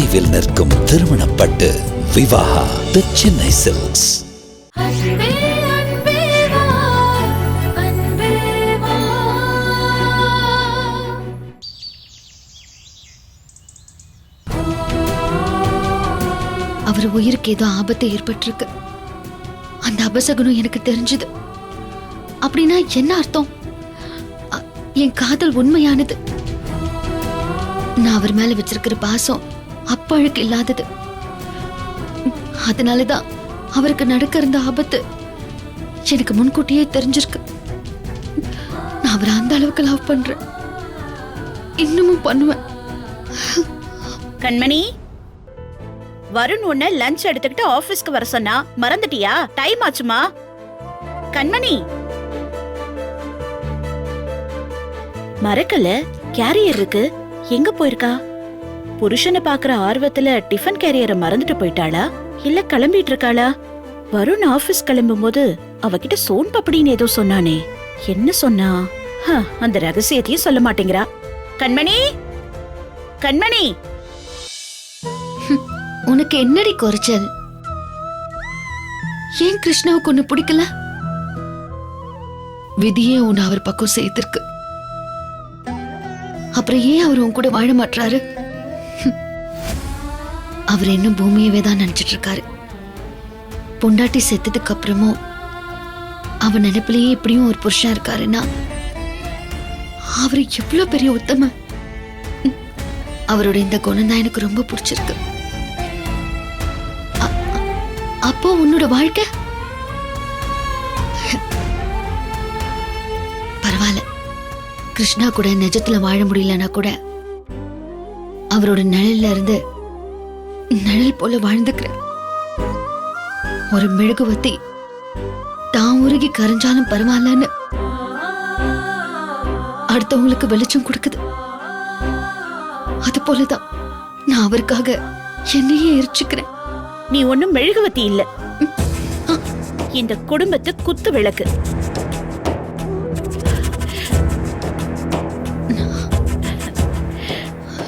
விரைவில் நிற்கும் திருமணப்பட்டு விவாஹா தி சென்னை சில்க்ஸ். அவர் உயிருக்கு ஏதோ ஆபத்து ஏற்பட்டிருக்கு. அந்த அபசகுனம் எனக்கு தெரிஞ்சது. அப்படின்னா என்ன அர்த்தம்? என் காதல் உண்மையானது. நான் அவர் மேல வச்சிருக்கிற பாசம் அப்பழுக்கு இல்லாதது. அதனாலதான் அவருக்கு நடக்க இருந்த ஆபத்து எனக்கு முன்கூட்டியே தெரிஞ்சிருக்கு. நான் அவரை அந்த அளவுக்கு லவ் பண்றேன், இன்னமும் பண்ணுவேன். கண்மணி, வருண் உன்ன லஞ்ச் எடுத்துக்கிட்டு ஆபீஸ்க்கு வர சொன்னா மறந்துட்டியா? டைம் ஆச்சுமா. கண்மணி, மறக்கல, கேரியர் இருக்கு. எங்க போயிருக்கா? புருஷனை பாக்குற ஆர்வத்துல டிஃபன் கேரியரை மறந்துட்டு போயிட்டாளா, இல்ல கிளம்பிட்டு இருக்காளா? வருண் ஆபீஸ் கிளம்பும் போது அவகிட்ட சோன் பப்படின்னு ஏதோ சொன்னானே, என்ன சொன்னா? அந்த ரகசியத்தையும் சொல்ல மாட்டேங்கிறா. கண்மணி, கண்மணி, உனக்கு என்னடி குறைச்சல்? ஏன் கிருஷ்ணாவுக்கு ஒண்ணு பிடிக்கல? விதியே உன்னை அவர் பக்கம் சேர்த்திருக்கு. அப்புறம் ஏன் அவர் உன் கூட வாழ மாட்டாரு? அவர் இன்னும் பூமியவே தான் நினைச்சிட்டு இருக்காரு. பொண்டாட்டி செத்ததுக்கு அப்புறமும் அவன் நினைப்பிலேயே இப்படியும் ஒரு புருஷன் இருக்காருன்னா அவரு எவ்வளவு பெரிய உத்தம. அவரோட இந்த குணம் தான் எனக்கு ரொம்ப பிடிச்சிருக்கு. அப்போ உன்னோட வாழ்க்கை பரவாயில்ல. கிருஷ்ணா கூட நிஜத்துல வாழ முடியலன்னா கூட அவரோட நிழல்ல இருந்து நிழல் போல வாழ்ந்துக்கிறேன். ஒரு மெழுகுவத்தி தான் உருகி கரைஞ்சாலும் பரவாயில்லன்னு அடுத்தவங்களுக்கு வெளிச்சம் கொடுக்குது. அது போலதான் நான் அவருக்காக என்னையே எரிச்சுக்கிறேன். நீ ஒண்ணும் மெழுகுவத்தி இல்ல, இந்த குடும்பத்து குத்து விளக்கு.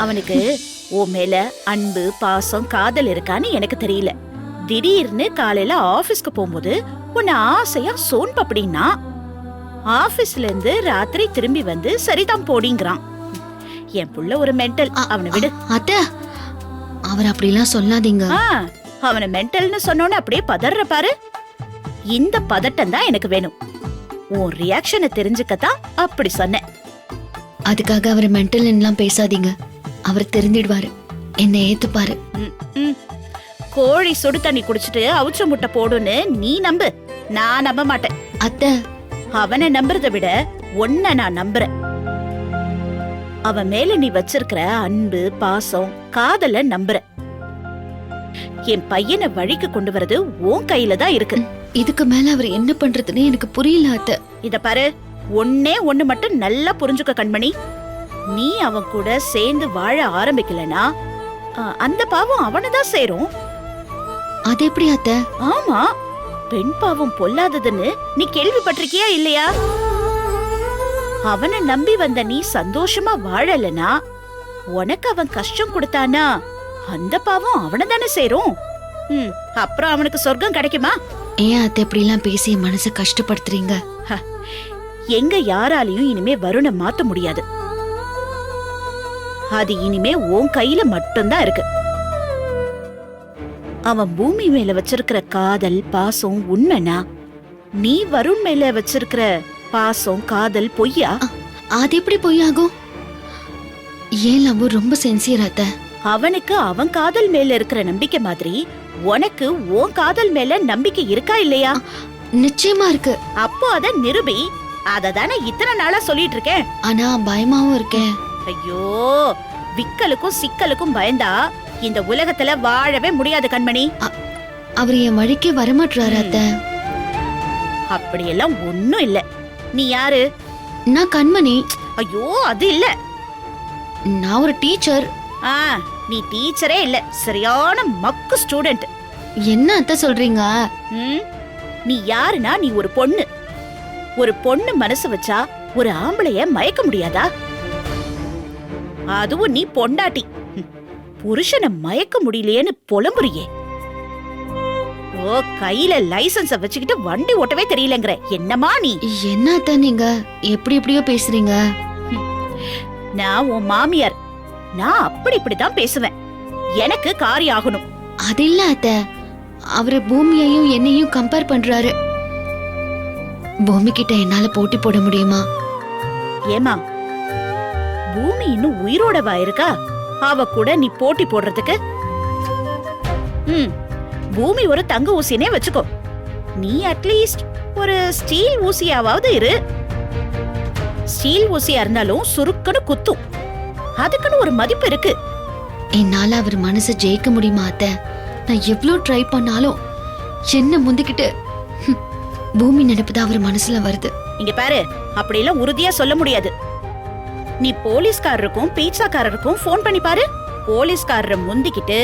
அவனுக்கு ஓ மேல அன்பு, பாசம், காதல் இருக்கான்னு எனக்கு தெரியல. திடீர்னு காலையில ஆபீஸ்க்கு போகும்போது உன்னை ஆசையா சோன் பப்படின்னா, ஆபீஸ்ல இருந்து ராத்திரி திரும்பி வந்து சரிதான் போடிங்கிறான். என் புள்ள ஒரு மென்டல். அவனை விடு. அத்த, அவர் அப்படிலாம் சொல்லாதீங்க. அவனை மென்டல்னு சொன்னோன்னு அப்படியே பதற பாரு. இந்த பதட்டம் தான் எனக்கு வேணும். உன் ரியாக்ஷனை தெரிஞ்சுக்கத்தான் அப்படி சொன்னேன். அதுக்காக அவரை மென்டல் எல்லாம் பேசாதீங்க. அவர் தெரிஞ்சிடுவாரு, என்ன ஏத்துப்பாரு. கோழி சுடு தண்ணி குடிச்சிட்டு அவுச்ச முட்டை போடுன்னு நீ நம்பு, நான் நம்ப மாட்டேன். அத்தை, அவனை நம்புறதை விட ஒன்ன நான் நம்புறேன். அவன் மேல நீ வச்சிருக்கிற அன்பு, பாசம், காதல நம்புறேன். என் பையனை வழிக்கு கொண்டு வரது உன் கையில தான் இருக்கு. இதுக்கு மேல அவர் என்ன பண்றதுன்னு எனக்கு புரியல அத்தை. இத பாரு, ஒன்னே ஒண்ணு மட்டும் நல்லா புரிஞ்சுக்க கண்மணி. நீ அவன் கூட சேர்ந்து வாழ ஆரம்பிக்கலனா அந்த பாவம் அவனதான் சேரும். அது எப்படி அத்தை? ஆமா, பெண் பாவம் பொல்லாததுன்னு நீ கேள்விப்பட்டிருக்கியா இல்லையா? அவனை நம்பி வந்த நீ சந்தோஷமா வாழலனா, உனக்கு அவன் கஷ்டம் கொடுத்தானா அந்த பாவம் அவனை தானே சேரும். அப்புறம் அவனுக்கு சொர்க்கம் கிடைக்குமா? ஏன் அத்தை இப்படி எல்லாம் பேசி மனசை கஷ்டப்படுத்துறீங்க? எங்க யாராலையும் இனிமே வருணை மாத்த முடியாது. அது இனிமே உன் கையில மட்டும்தான் இருக்கு. அவன் பூமி மேல வச்சிருக்கிற காதல், பாசம் உண்மைனா, நீ வருண் மேல வச்சிருக்கிற பாசம், காதல் பொய்யா? அது எப்படி பொய்யாகும்? ஏன் லவ் ரொம்ப சின்சியர் அத்தை. அவனுக்கு அவன் காதல் மேல இருக்கிற நம்பிக்கை மாதிரி உனக்கு உன் காதல் மேல நம்பிக்கை இருக்கா இல்லையா? நிச்சயமா இருக்கு. அப்போ அத நிரூபி. அததானே இத்தனை நாளா சொல்லிட்டு இருக்கேன். ஆனா பயமாவும் இருக்கேன். ஐயோ, விக்கலுக்கும் சிக்கலுக்கும் பயந்தா இந்த உலகத்துல வாழவே முடியாது கண்மணி. அவர் என் வழிக்கே வரமாட்டாரு அத்தை. அப்படியெல்லாம் ஒண்ணும் இல்ல. நீ யாரு? நான் கண்மணி. ஐயோ, அது இல்ல. நான் ஒரு டீச்சர். நீ டீச்சரே இல்ல, சரியான மக்கு ஸ்டூடெண்ட். என்ன அத்தை சொல்றீங்க? நீ யாருன்னா, நீ ஒரு பொண்ணு. ஒரு பொண்ணு மனசு வச்சா ஒரு ஆம்பளைய மயக்க முடியாதா? அதுவும் நீ பொண்டாட்டி. புருஷனை மயக்க முடியலையேன்னு புலம்புறியே. ஓ, கையில லைசன்ஸ வச்சுக்கிட்டு வண்டி ஓட்டவே தெரியலங்கற. என்னமா நீ? என்னத்த நீங்க எப்படி எப்படியோ பேசுறீங்க? நான் உன் மாமியார். நான் அப்படி இப்படிதான் பேசுவேன். எனக்கு காரியம் ஆகணும். அது இல்ல அத்த, அவரு பூமியையும் என்னையும் கம்பேர் பண்றாரு. பூமி கிட்ட என்னால போட்டி போட முடியுமா? ஏமா, பூமி இன்னும் உயிரோடவா இருக்கா? அவ கூட நீ போட்டி போடுறதுக்கு? பூமி ஒரு தங்க ஊசினே வச்சுக்கோ. நீ அட்லீஸ்ட் ஒரு ஸ்டீல் ஊசியாவது இரு. ஸ்டீல் ஊசியா இருந்தாலும் சுருக்கன்னு குத்தும். அதுக்குன்னு ஒரு மதிப்பு இருக்கு. என்னால அவர் மனசை ஜெயிக்க முடியுமா அத்த? நான் எவ்வளவு ட்ரை பண்ணாலும் என்ன முந்திக்கிட்டு பூமி நினைப்புதான் அவர் மனசுல வருது. இங்க பாரு, அப்படி எல்லாம் உறுதியா சொல்ல முடியாது. நீ போலீஸ்காரருக்கும் பீட்சாக்காரருக்கும் போன் பண்ணி பாரு. போலீஸ்காரரை முந்திக்கிட்டு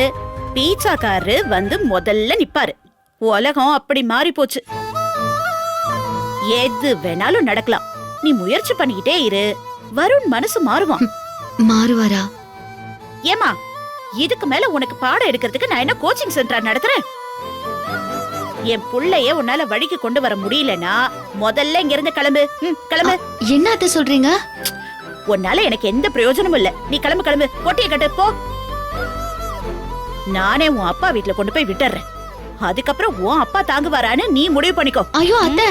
பீட்சாக்காரரு வந்து முதல்ல நிப்பாரு. உலகம் அப்படி மாறி போச்சு. எது வேணாலும் நடக்கலாம். நீ முயற்சி பண்ணிக்கிட்டே இரு. வருண் மனசு மாறுவான். மாறுவாரா? ஏமா, இதுக்கு மேல உனக்கு பாடம் எடுக்கிறதுக்கு நான் என்ன கோச்சிங் சென்டர் நடத்துறேன்? என் புள்ளைய உன்னால வழிக்கு கொண்டு வர முடியலனா முதல்ல இங்க இருந்து கிளம்பு. கிளம்பு. என்ன அத்த சொல்றீங்க? உன்னால எனக்கு எந்த பிரயோஜனமும் இல்ல. நீ கிளம்பு கிளம்பு. பொட்டிய கட்டு போ. நானே உன் அப்பா வீட்டுல கொண்டு போய் விட்டுறேன். அதுக்கப்புறம் உன் அப்பா தாங்குவாரான்னு நீ முடிவு பண்ணிக்கோ. ஐயோ அத்த,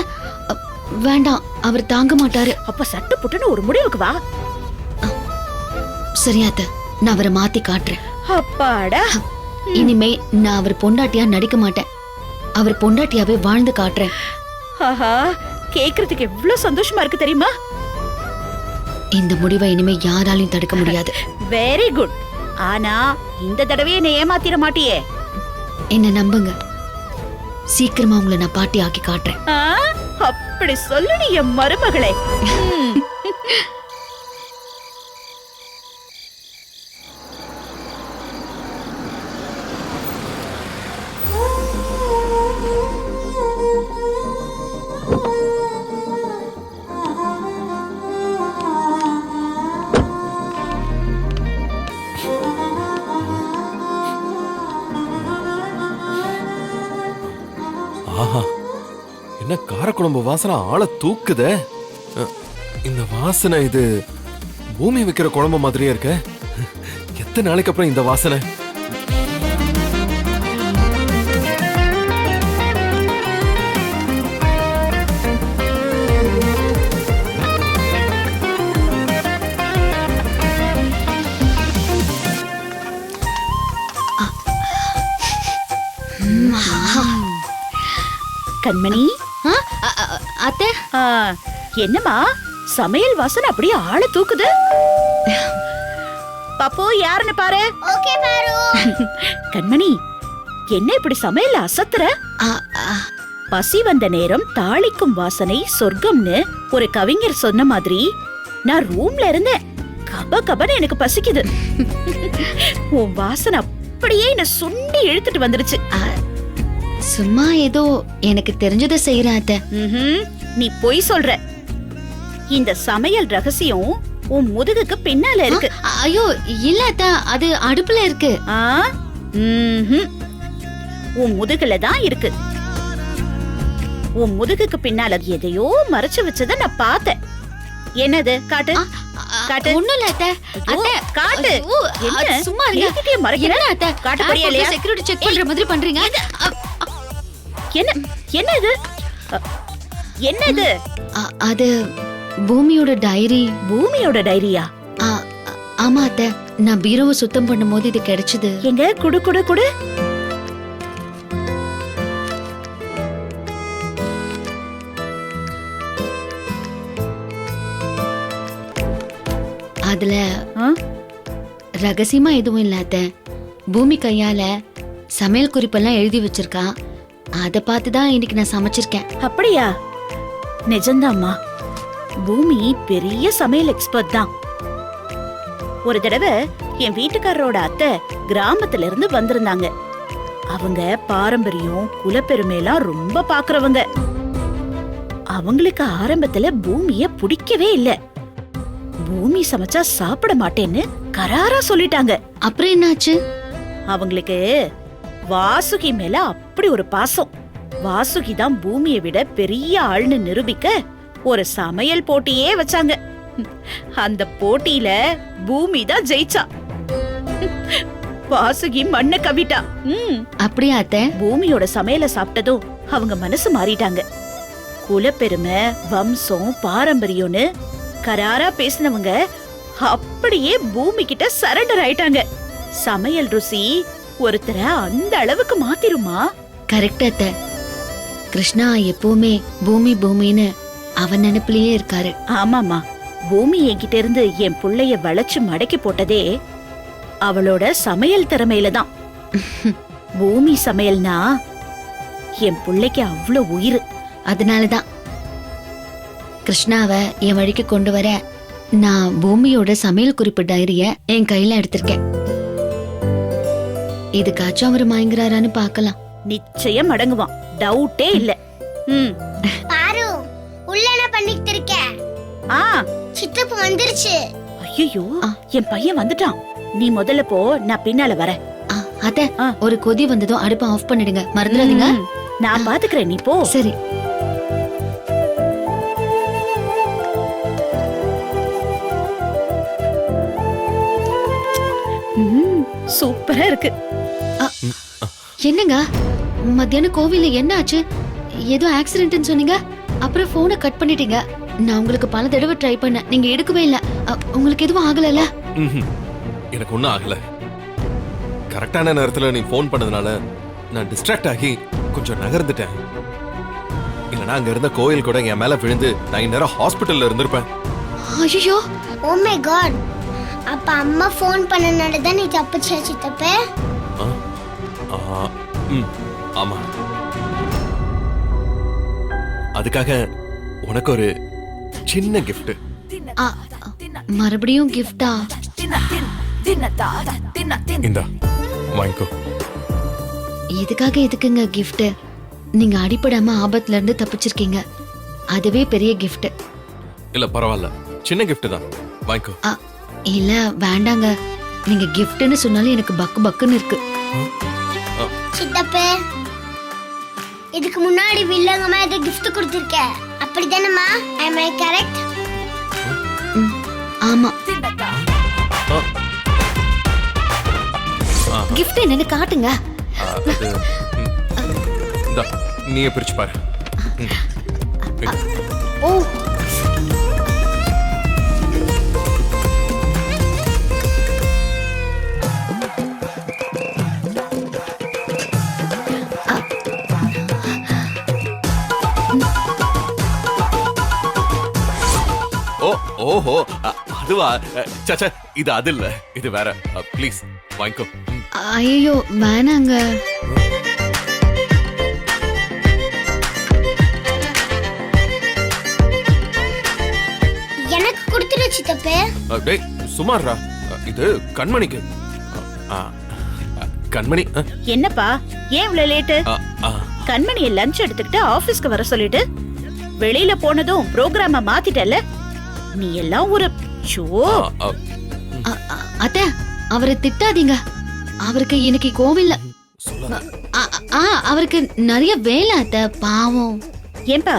வேண்டாம், அவர் தாங்க மாட்டாரு. அப்ப சட்டு புட்டுன்னு ஒரு முடிவுக்கு வா. சரி அத்த, நான் அவரை மாத்தி காட்டுறேன். அப்பாடா. இனிமே நான் அவர் பொண்டாட்டியா நடிக்க மாட்டேன். அவர் பொண்டாட்டியாவே வாழ்ந்து காட்டுறேன். ஆஹா, கேக்குறதுக்கு எவ்வளவு சந்தோஷமா இருக்கு தெரியுமா? இந்த முடிவை இனிமே யாராலையும் தடுக்க முடியாது. Very good. ஆனா இந்த தடவையே என்னை ஏமாத்திர மாட்டியே. என்ன நம்புங்க, சீக்கிரமா உங்களை நான் பாட்டி ஆக்கி காட்டுறேன். அப்படி சொல்லுடி என் மருமகளே. ஆஹா, என்ன காரக்குழம்பு வாசனை ஆளை தூக்குதே. இந்த வாசனை இது பூமி வைக்கிற குழம்பு மாதிரியே இருக்க. எத்தனை நாளைக்கு அப்புறம் இந்த வாசனை? கண்மணி. அத்தை, என்னமா சமையல் வாசனை அப்படியே ஆள தூக்குது? பாப்பு, யாருன்னு பாரு. ஓகே பாரு. கண்மணி, என்ன இப்படி சமையல் அசத்துற? பசி வந்த நேரம் தாளிக்கும் வாசனை சொர்க்கம்னு ஒரு கவிஞர் சொன்ன மாதிரி நான் ரூம்ல இருந்தேன். கப கபன்னு எனக்கு பசிக்குது. உன் வாசனை அப்படியே என்ன சுண்டி இழுத்துட்டு வந்துருச்சு. சும்மா ஏதோ எனக்கு தெரிஞ்சதை செய்யறேன் அத்தை. நீ பொய் சொல்ற. இந்த சமையல் ரகசியம் உன் முதுகுக்கு பின்னால இருக்கு. ஐயோ இல்ல அத்தை, அது அடுப்புல இருக்கு. உன் முதுகுல தான் இருக்கு. உன் முதுகுக்கு பின்னால எதையோ மறைச்சு வச்சத நான் பார்த்தேன். என்னது? காட்டு காட்டு. ஒண்ணும் இல்ல அத்தை. அத்தை காட்டு. என்ன சும்மா இருங்க. மறைக்கிற அத்தை, காட்டு போறியா? செக்யூரிட்டி செக் பண்ற மாதிரி பண்றீங்க. என்ன என்ன இது? என்ன இது? அது பூமியோட டைரி. பூமியோட டைரியா? ஆமா அத்தை, நான் பீரோவை சுத்தம் பண்ணும்போது இது கிடைச்சது. எங்க குடு குடு குடு. அதுல ரகசியமா எதுவும் இல்ல அத்தை. பூமி கையால சமையல் குறிப்பெல்லாம் எழுதி வச்சிருக்கா. அத பார்த்துதான் இன்னைக்கு நான் சமைச்சிருக்கேன். அப்படியா? நிஜம்தாம்மா. பூமி பெரிய சமையல் எக்ஸ்பர்ட் தான். ஒரு தடவை என் வீட்டுக்காரரோட அத்தை கிராமத்துல இருந்து வந்திருந்தாங்க. அவங்க பாரம்பரியம் குலப்பெருமையெல்லாம் ரொம்ப பாக்குறவங்க. அவங்களுக்கு ஆரம்பத்துல பூமிய பிடிக்கவே இல்ல. பூமி சமைச்சா சாப்பிட மாட்டேன்னு கராரா சொல்லிட்டாங்க. அப்புறம் என்னாச்சு? அவங்களுக்கு வாசுகி மேல அப்படி ஒரு பாசம். வாசுகி தான் பூமியை விட பெரிய ஆள்னு நிரூபிக்க ஒரு சமையல் போட்டியே வச்சாங்க. அந்த போட்டியில பூமி தான் ஜெயிச்சா. வாசுகி மண்ணை கவிட்டா. அப்படியா அத்தை? பூமியோட சமையல சாப்பிட்டதும் அவங்க மனசு மாறிட்டாங்க. குலப்பெருமை, வம்சம், பாரம்பரியம்னு கராரா பேசினவங்க அப்படியே பூமி கிட்ட சரண்டர் ஆயிட்டாங்க. சமையல் ருசி ஒருத்தரை அந்த அளவுக்கு மாத்திருமா? கரெக்ட் அத்தை. கிருஷ்ணா எப்பவுமே பூமி பூமின்னு அவன் நினைப்பிலேயே இருக்காரு. ஆமாமா, பூமி என்கிட்ட இருந்து என் புள்ளைய வளைச்சு மடக்கி போட்டதே அவளோட சமையல் திறமையில தான். பூமி சமையல்னா என் புள்ளைக்கு அவ்வளவு உயிர். அதனாலதான் கிருஷ்ணாவை என் வழிக்கு கொண்டு வர நான் பூமியோட சமையல் குறிப்பு டைரிய என் கையில எடுத்திருக்கேன். இதுக்காச்சும் அவர் மயங்குறாரான்னு பார்க்கலாம். நிச்சயம் அடங்குவான், டவுட்டே இல்ல. பாரு, உள்ள என்ன பண்ணிட்டு இருக்க? சித்தப்பு வந்துருச்சு. ஐயோ, என் பையன் வந்துட்டான். நீ முதல்ல போ, நான் பின்னால வரேன். அத்தை, ஒரு கொதி வந்ததும் அடுப்பை ஆஃப் பண்ணிடுங்க, மறந்துடாதீங்க. நான் பாத்துக்கிறேன், நீ போ. சரி. சூப்பரா இருக்கு. என்னங்க மத்தியானம் கோவில்ல என்ன ஆச்சு? ஏதோ ஆக்சிடென்ட்னு சொன்னீங்க, அப்புறம் போனை கட் பண்ணிட்டீங்க. நான் உங்களுக்கு பல தடவை ட்ரை பண்ணேன், நீங்க எடுக்கவே இல்ல. உங்களுக்கு எதுவும் ஆகலல? எனக்கு ஒண்ணும் ஆகல. கரெக்டான நேரத்துல நீ போன் பண்ணதுனால நான் டிஸ்ட்ராக்ட் ஆகி கொஞ்சம் நகர்ந்துட்டேன். இல்லனா அங்க இருந்த கோயில் கூட என் மேல விழுந்து நான் இந்நேரம் ஹாஸ்பிட்டல்ல இருந்திருப்பேன். ஐயோ, ஓ மை காட். அப்ப அம்மா போன் பண்ணனால தான் நீ தப்பிச்ச சித்தப்பே. ஆமா, அதுக்காக உனக்கு ஒரு சின்ன கிஃப்ட். மறுபடியும் கிஃப்டா? இந்தா வாங்கிக்கோ. இதுக்காக எதுக்குங்க கிஃப்ட்? நீங்க அடிப்படாம ஆபத்துல இருந்து தப்பிச்சிருக்கீங்க, அதுவே பெரிய கிஃப்ட். இல்ல பரவாயில்ல, சின்ன கிஃப்ட் தான், வாங்கிக்கோ. இல்ல வேண்டாங்க, நீங்க கிஃப்ட்னு சொன்னாலும் எனக்கு பக்கு பக்குன்னு இருக்கு. சித்தப்பே, இதுக்கு முன்னாடி வில்லங்கமா இதை கிஃப்ட் கொடுத்திருக்க, அப்படிதானம்மா? am I correct? ஆமா. கிஃப்ட் என்னன்னு காட்டுங்க. இந்தா, நீயே பிரிச்சு பாரு. ஓ, ஓஹோ, அதுவா? சச்சா, இது அது இல்ல, இது வேற. ப்ளீஸ் வாங்கிக்கோ. ஐயோ வேணாங்க. எனக்கு கொடுத்துரு சித்தப்பே. டேய் சுமார்ரா, இது கண்மணிக்கு. கண்மணி. என்னப்பா, ஏன் இவ்வளவு லேட்டு? கண்மணியை லஞ்ச் எடுத்துக்கிட்டு ஆபீஸ்க்கு வர சொல்லிட்டு வெளியில போனதும் ப்ரோக்ராம மாத்திட்டல. நீ எல்லாம் ஒரு அத்தை, அவரை திட்டாதீங்க. அவருக்கு இன்னைக்கு கோவில்ல அவருக்கு நிறைய வேலை அத்தை, பாவம். ஏன்பா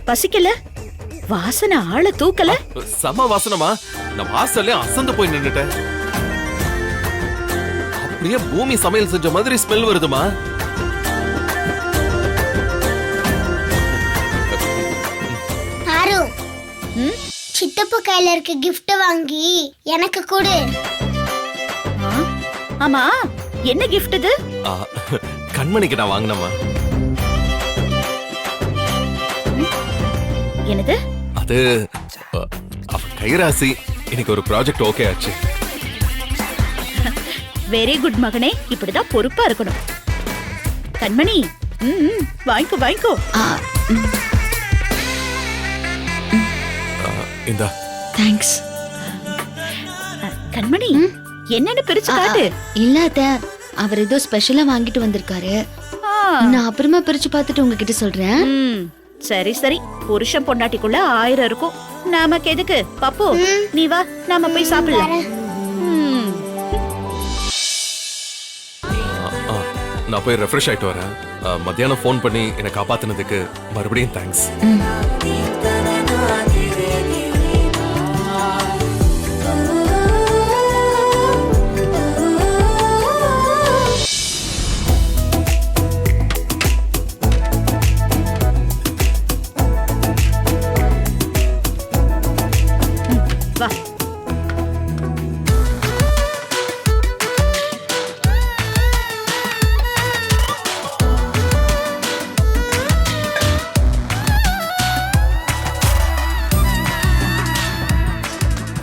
பசிக்கல? வாசனை ஆள தூக்கல? சம வாசனமா, நான் வாசல்ல அசந்து போய் நின்னுட்டேன். அப்படியே பூமி சமையல் செஞ்ச மாதிரி ஸ்மெல் வருதுமா. பாரு, சித்தப்பு கையில இருக்க கிஃப்ட் வாங்கி எனக்கு கொடு. ஆமா, என்ன கிஃப்ட் இது? கண்மணிக்கு நான் வாங்கினமா. என்னது? அது அவ கைராசி. இன்னைக்கு ஒரு ப்ராஜெக்ட் ஓகே ஆச்சு. வெரி குட் மகனே, இப்படிதான் பொறுப்பா இருக்கணும். கண்மணி, வாங்கிக்கோ வாங்கிக்கோ. இந்தா. தேங்க்ஸ். கண்மணி, என்னன்னு பிரிச்சு காட்டு. இல்ல அத்தை, அவர் ஏதோ ஸ்பெஷலா வாங்கிட்டு வந்திருக்காரு. நான் அப்புறமா பிரிச்சு பார்த்துட்டு உங்ககிட்ட சொல்றேன். சரி சரி, புருஷன் பொண்டாட்டிக்குள்ள 1000 இருக்கும். நமக்கு எதுக்கு? பப்பு, நீ வா, நாம போய் சாப்பிடலாம். நான் போய் ரெஃப்ரெஷ் ஆயிட்டு வரேன். மத்தியானம் ஃபோன் பண்ணி என்னை காப்பாத்துனதுக்கு மறுபடியும் தேங்க்ஸ். வா.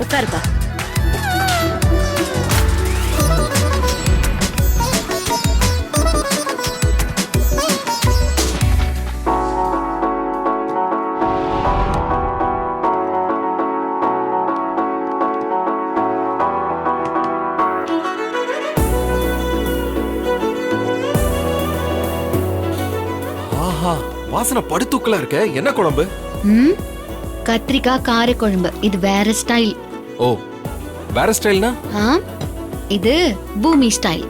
உட்காருப்பா. ஆஹா, வாசனை படுத்தூக்கலா இருக்க. என்ன குழம்பு? ம் கத்திரிக்காய் காரக்குழம்பு. இது வேற ஸ்டைல். ஓ, வேற ஸ்டைல்னா? ஆ இது பூமி ஸ்டைல்.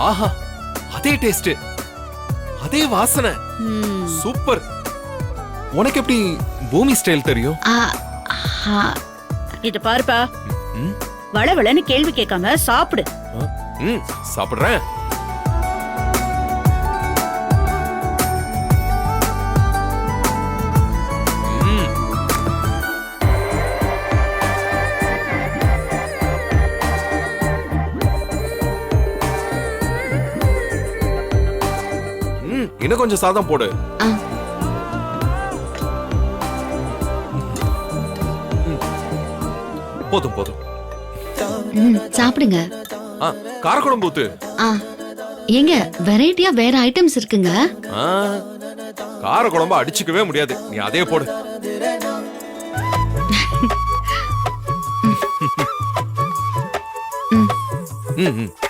ஆஹா, அதே டேஸ்ட், அதே வாசனை. சூப்பர். உனக்கு எப்படி பூமி ஸ்டைல் தெரியும்? ஆ, ஆ, இத பாருப்பா, ம், வளவளன்னு கேள்வி கேட்காம சாப்பிடு. ம், சாப்பிடுறேன். ம். ம், இன்னும் கொஞ்சம் சாதம் போடு. ஆ. போதும் போதும். சாப்பிடுங்க. காரக்குழம்பு ஊத்து. ஆ ஏங்க வெரைட்டியா வேற ஐட்டம்ஸ் இருக்குங்க. காரக்குழம்பு அடிச்சுக்கவே முடியாது. நீ அதே போடு.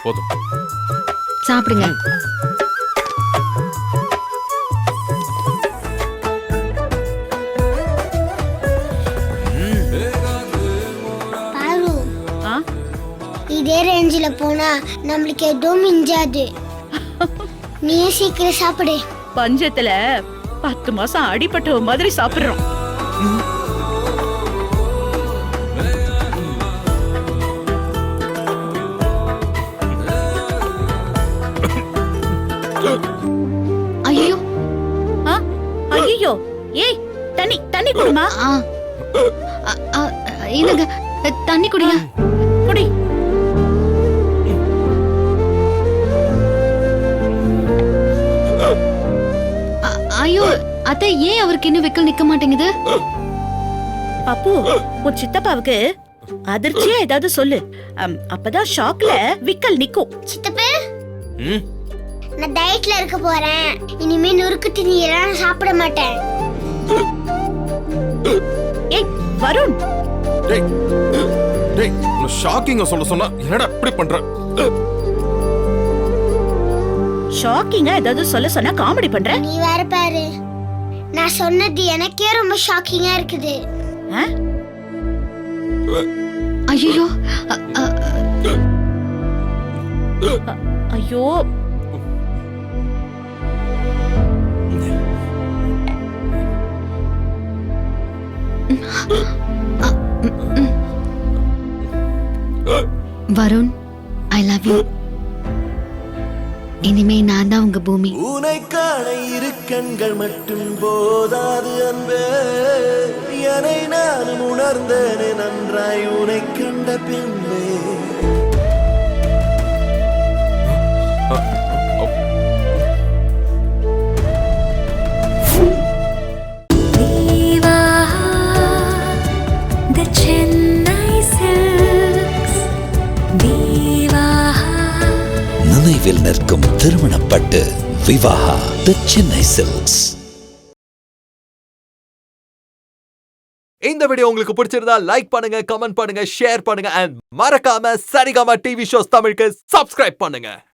போதும். சாப்பிடுங்க. பாரு, ஆ? இதே ரேஞ்சில போனா நம்மளுக்கு எதுவும் மிஞ்சாது. நீ சீக்கிரம் சாப்பிடு. பஞ்சத்துல 10 மாசம் அடிபட்ட மாதிரி சாப்பிடுறோம். ஐயோ ஐயோ, ஏய் தண்ணி தண்ணி குடுமா. ஆ இதுங்க தண்ணி குடிங்க. குடி. ஐயோ அத்தை, ஏன் அவருக்கு இன்னும் வெக்கல் நிக்க மாட்டேங்குது? அப்பு, உன் சித்தப்பாவுக்கு அதிர்ச்சியா ஏதாவது சொல்லு. அப்பதான் ஷாக்ல விக்கல் நிக்கும். சித்தப்பு, நான் டயட்ல இருக்க போறேன். இனிமே நுறுக்கு திணியெல்லாம் சாப்பிட மாட்டேன். ஏய் வருண், டேய் டேய், நான் ஷாக்கிங்கா சொல்ல சொன்னா என்னடா இப்படி பண்ற? ஷாக்கிங்கா ஏதாவது சொல்ல சொன்னா காமெடி பண்ற. நீ வேற பாரு, நான் சொன்னது எனக்கே ரொம்ப ஷாக்கிங்கா இருக்குது. ஐயோ ஐயோ, வருண், ஐ லவ் யூ. இனிமே நான் தான் உங்க பூமி. உனை காண இரு கண்கள் மட்டும் போதாது அன்பே, என்னை நானும் உணர்ந்தேனே நன்றாய் உனை கண்ட பின்பே. நினைவில் நிற்கும் திருமணப்பட்டு விவாஹா தி சென்னை சில்க்ஸ். இந்த வீடியோ உங்களுக்கு பிடிச்சிருந்தா லைக் பண்ணுங்க, கமெண்ட் பண்ணுங்க, ஷேர் பண்ணுங்க அண்ட் மறக்காம சரிகமா டிவி ஷோஸ் தமிழுக்கு சப்ஸ்கிரைப் பண்ணுங்க.